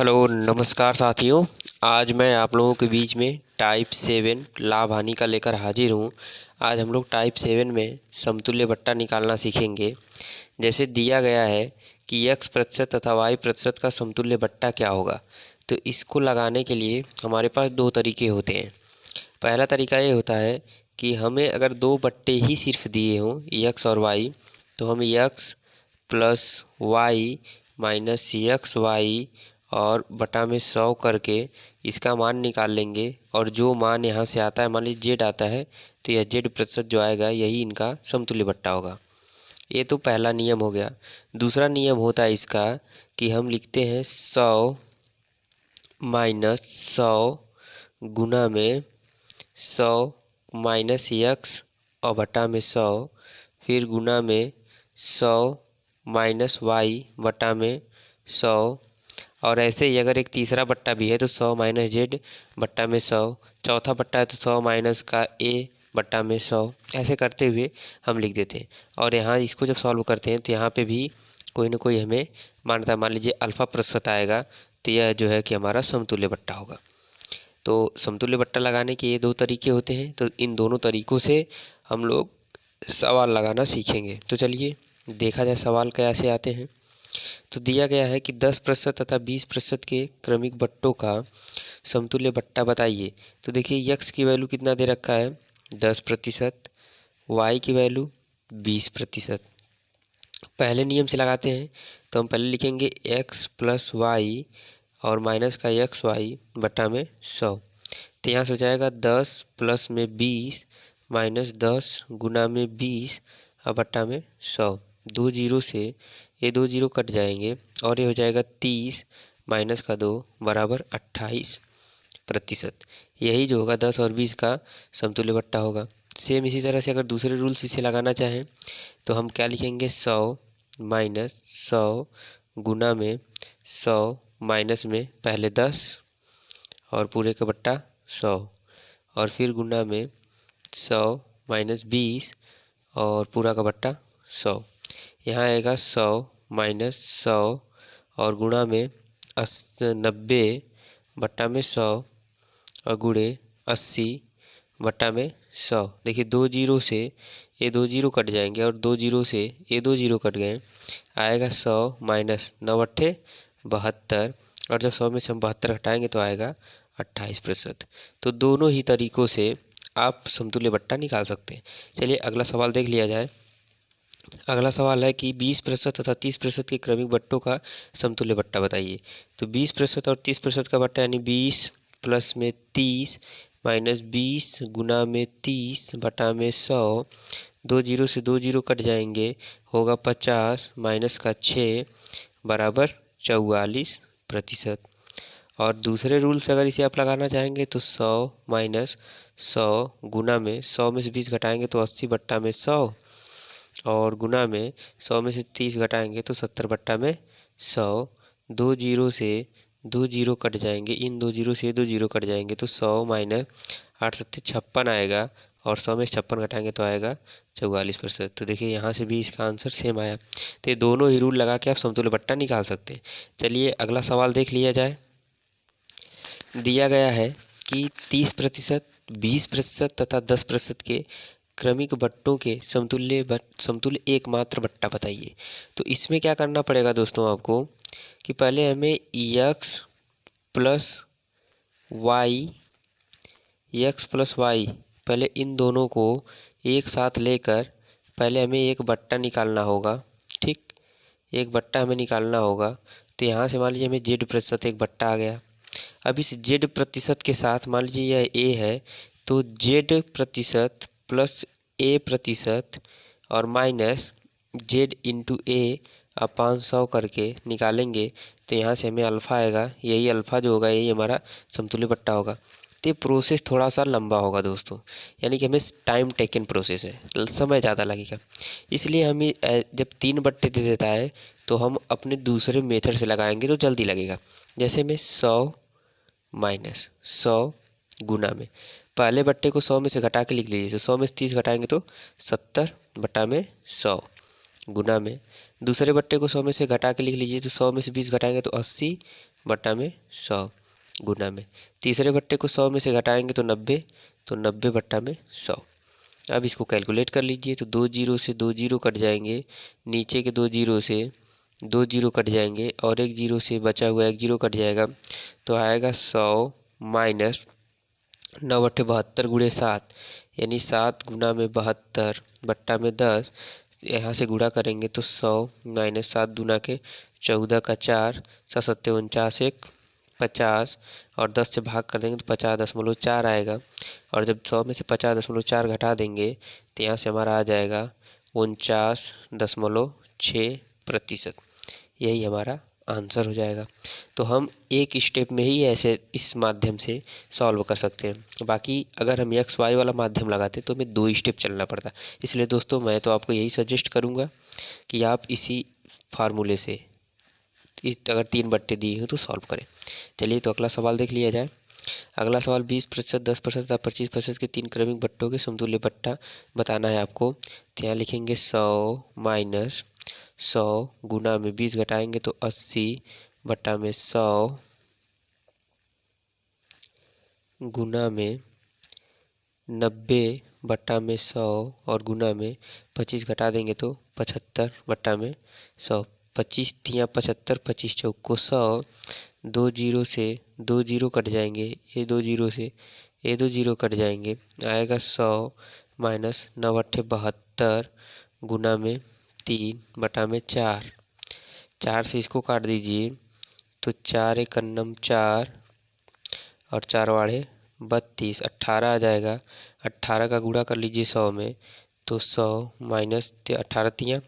Hello नमस्कार साथियों। आज मैं आप लोगों के बीच में टाइप 7 लाभ हानि का लेकर हाजिर हूँ। आज हम लोग टाइप 7 में समतुल्य बट्टा निकालना सीखेंगे। जैसे दिया गया है कि x% तथा y% का समतुल्य बट्टा क्या होगा, तो इसको लगाने के लिए हमारे पास दो तरीके होते हैं। पहला तरीका ये होता है कि हमें अगर दो बट्टे ही सिर्फ दिए हों x और y, तो हम x plus y minus x y और बटा में 100 करके इसका मान निकाल लेंगे। और जो मान यहाँ से आता है, मान लीजिए जेड आता है, तो यह z% जो आएगा यही इनका समतुल्य बट्टा होगा। ये तो पहला नियम हो गया। दूसरा नियम होता है इसका कि हम लिखते हैं 100 माइनस 100 गुना में 100 माइनस एक्स और बटा में 100, फिर गुना में 100 माइनस वाई बटा में 100, और ऐसे ही अगर एक तीसरा बट्टा भी है तो 100 माइनस जेड बट्टा में 100, चौथा बट्टा है तो 100 माइनस का ए बट्टा में 100। ऐसे करते हुए हम लिख देते हैं। और यहाँ इसको जब सॉल्व करते हैं तो यहाँ पे भी कोई ना कोई हमें मानता है। मान लीजिए अल्फ़ा प्रतिशत आएगा, तो यह जो है कि हमारा समतुल्य बट्टा होगा। तो समतुल्य बट्टा लगाने के ये दो तरीके होते हैं। तो इन दोनों तरीक़ों से हम लोग सवाल लगाना सीखेंगे। तो चलिए देखा जाए सवाल कैसे आते हैं। तो दिया गया है कि 10% तथा 20% के क्रमिक बट्टों का समतुल्य बट्टा बताइए। तो देखिए x की वैल्यू कितना दे रखा है 10%, y की वैल्यू 20%। पहले नियम से लगाते हैं। तो हम पहले लिखेंगे x प्लस वाई और माइनस का एक्स वाई बटा में 100। तो यहाँ से हो जाएगा 10 प्लस में 20 माइनस 10 गुना में 20 और बटा में 100। दो जीरो से ये दो जीरो कट जाएंगे और ये हो जाएगा 30 माइनस का 2 बराबर 28%। यही जो होगा 10 और 20 का समतुल्य बट्टा होगा। सेम इसी तरह से अगर दूसरे रूल से इसे लगाना चाहें तो हम क्या लिखेंगे 100 माइनस 100 गुना में 100 माइनस में पहले 10 और पूरे का बट्टा 100, और फिर गुना में 100 माइनस 20 और पूरा का बट्टा 100। यहाँ आएगा 100 माइनस 100 और गुणा में 90 बट्टा में 100 और गुणे 80 बट्टा में 100। देखिए दो जीरो से ये दो जीरो कट जाएंगे और दो जीरो से ये दो जीरो कट गए। आएगा 100 माइनस 9 अट्ठे 72, और जब 100 में से हम 72 हटाएंगे तो आएगा 28%। तो दोनों ही तरीक़ों से आप समतुल्य बट्टा निकाल सकते हैं। चलिए अगला सवाल देख लिया जाए। अगला सवाल है कि 20% तथा 30% के क्रमिक बट्टों का समतुल्य बट्टा बताइए। तो 20% और 30% का बट्टा यानी 20 प्लस में 30 माइनस 20 गुना में 30 बटा में 100। दो जीरो से दो जीरो कट जाएंगे, होगा 50 माइनस का 6 बराबर 44%। और दूसरे रूल से अगर इसे आप लगाना चाहेंगे तो 100 माइनस 100 गुना में 100 में से 20 घटाएंगे तो 80 बट्टा में 100, और गुना में 100 में से 30 घटाएंगे तो 70 बट्टा में 100। दो जीरो से दो जीरो कट जाएंगे, इन दो जीरो से दो जीरो कट जाएंगे तो 100 माइनस 8 सत्ते 56 आएगा, और 100 में 56 घटाएंगे तो आएगा 44%। तो देखिए यहाँ से भी इसका आंसर सेम आया। तो ये दोनों ही रूल लगा के आप समतुल्य बट्टा निकाल सकते हैं। चलिए अगला सवाल देख लिया जाए। दिया गया है कि 30%, 20% तथा 10% के क्रमिक बट्टों के समतुल्य एकमात्र बट्टा बताइए। तो इसमें क्या करना पड़ेगा दोस्तों आपको कि पहले हमें x प्लस वाई पहले इन दोनों को एक साथ लेकर पहले हमें एक बट्टा निकालना होगा। ठीक, एक बट्टा हमें निकालना होगा। तो यहाँ से मान लीजिए हमें z% एक बट्टा आ गया। अब इस z% के साथ मान लीजिए यह a है, तो z% प्लस a% और माइनस z इंटू ए अपान 100 करके निकालेंगे। तो यहाँ से हमें अल्फ़ा आएगा। यही अल्फ़ा जो होगा यही हमारा समतुल्य बट्टा होगा। तो ये प्रोसेस थोड़ा सा लंबा होगा दोस्तों, यानी कि हमें टाइम टेकन प्रोसेस है, समय ज़्यादा लगेगा। इसलिए हमें जब 3 बट्टे दे देता है तो हम अपने दूसरे मेथड से लगाएंगे तो जल्दी लगेगा। जैसे में 100 माइनस 100 गुना में पहले बट्टे को 100 में से घटा के लिख लीजिए। तो 100 में से 30 घटाएंगे तो 70 बटा में 100 गुना में दूसरे बट्टे को 100 में से घटा के लिख लीजिए। तो 100 में से 20 घटाएंगे तो 80 बटा में 100 गुना में, तीसरे बट्टे को 100 में से घटाएंगे तो 90, तो 90 बट्टा में 100। अब इसको कैलकुलेट कर लीजिए, तो 2 जीरो से 2 जीरो कट जाएंगे, नीचे के 2 जीरो से 2 जीरो कट जाएंगे और 1 जीरो से बचा हुआ 1 जीरो कट जाएगा, तो आएगा 100 माइनस 9/72 गुणे 7, यानी 7 गुना में 72 बट्टा में 10। यहाँ से गुणा करेंगे तो 100 माइनस 7 दूना के 14 का 4, 7 सत्ते 49, 1 50 और 10 से भाग कर देंगे तो 50.4 आएगा। और जब 100 में से 50.4 घटा देंगे तो यहाँ से हमारा आ जाएगा 49.6%। यही हमारा आंसर हो जाएगा। तो हम एक स्टेप में ही ऐसे इस माध्यम से सॉल्व कर सकते हैं। बाकी अगर हम एक्स वाई वाला माध्यम लगाते तो हमें 2 स्टेप चलना पड़ता। इसलिए दोस्तों मैं तो आपको यही सजेस्ट करूँगा कि आप इसी फार्मूले से अगर 3 बट्टे दिए हो तो सॉल्व करें। चलिए तो अगला सवाल देख लिया जाए। अगला सवाल 20%, 10% तथा 25% के 3 क्रमिक बट्टों के समतुल्य बट्टा बताना है आपको। तो यहाँ लिखेंगे 100 माइनस 100 गुना में 20 घटाएंगे तो 80 बट्टा में 100 गुना में 90 बट्टा में 100 और गुना में 25 घटा देंगे तो 75 बट्टा में 100। 25 तियाँ 75, 25 चौको 100, 2 जीरो से 2 जीरो कट जाएंगे, ये 2 जीरो से ये 2 जीरो कट जाएंगे, आएगा 100 माइनस 9/72 गुना में 3 बटा में 4। 4 से इसको काट दीजिए तो 4 एक अन्नम 4 और 4 वाड़े 32, 18 आ जाएगा। 18 का गुणा कर लीजिए 100 में तो 100 माइनस 18 तियाँ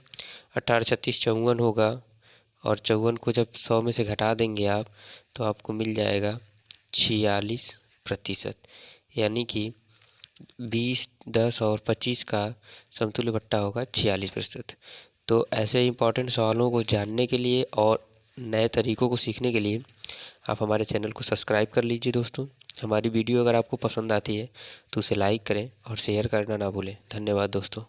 18 36 54 होगा और 54 को जब 100 में से घटा देंगे आप तो आपको मिल जाएगा 46%। यानी कि 20, 10 और 25 का समतुल्य बट्टा होगा 46%। तो ऐसे इंपॉर्टेंट सवालों को जानने के लिए और नए तरीकों को सीखने के लिए आप हमारे चैनल को सब्सक्राइब कर लीजिए दोस्तों। हमारी वीडियो अगर आपको पसंद आती है तो उसे लाइक करें और शेयर करना ना भूलें। धन्यवाद दोस्तों।